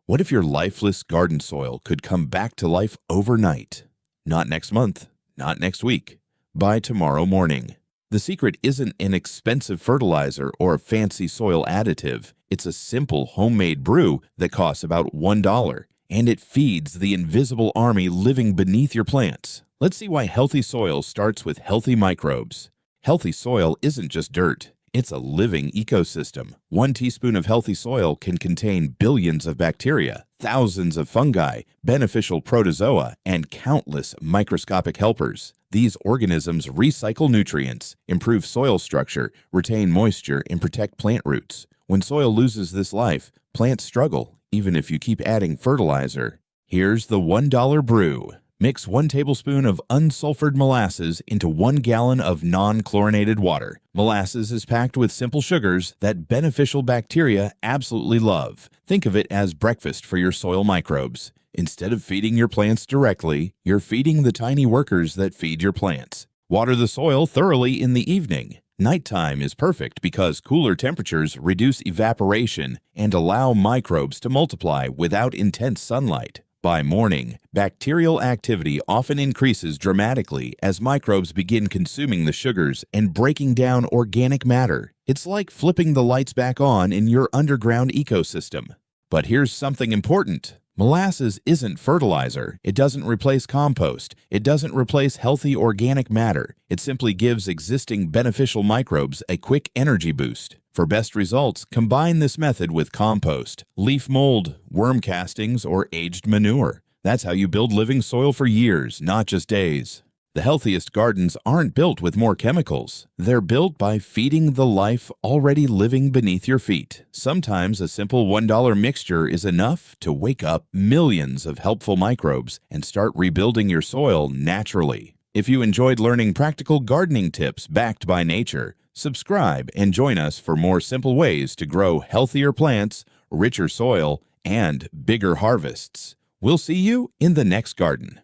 What if your lifeless garden soil could come back to life overnight? Not next month, not next week, by tomorrow morning. The secret isn't an expensive fertilizer or a fancy soil additive. It's a simple homemade brew that costs about $1, and it feeds the invisible army living beneath your plants. Let's see why healthy soil starts with healthy microbes. Healthy soil isn't just dirt. It's a living ecosystem. 1 teaspoon of healthy soil can contain billions of bacteria, thousands of fungi, beneficial protozoa, and countless microscopic helpers. These organisms recycle nutrients, improve soil structure, retain moisture, and protect plant roots. When soil loses this life, plants struggle, even if you keep adding fertilizer. Here's the $1 brew. Mix 1 tablespoon of unsulfured molasses into 1 gallon of non-chlorinated water. Molasses is packed with simple sugars that beneficial bacteria absolutely love. Think of it as breakfast for your soil microbes. Instead of feeding your plants directly, you're feeding the tiny workers that feed your plants. Water the soil thoroughly in the evening. Nighttime is perfect because cooler temperatures reduce evaporation and allow microbes to multiply without intense sunlight. By morning, bacterial activity often increases dramatically as microbes begin consuming the sugars and breaking down organic matter. It's like flipping the lights back on in your underground ecosystem. But here's something important. Molasses isn't fertilizer. It doesn't replace compost. It doesn't replace healthy organic matter. It simply gives existing beneficial microbes a quick energy boost. For best results, combine this method with compost, leaf mold, worm castings, or aged manure. That's how you build living soil for years, not just days. The healthiest gardens aren't built with more chemicals. They're built by feeding the life already living beneath your feet. Sometimes a simple $1 mixture is enough to wake up millions of helpful microbes and start rebuilding your soil naturally. If you enjoyed learning practical gardening tips backed by nature, subscribe and join us for more simple ways to grow healthier plants, richer soil, and bigger harvests. We'll see you in the next garden.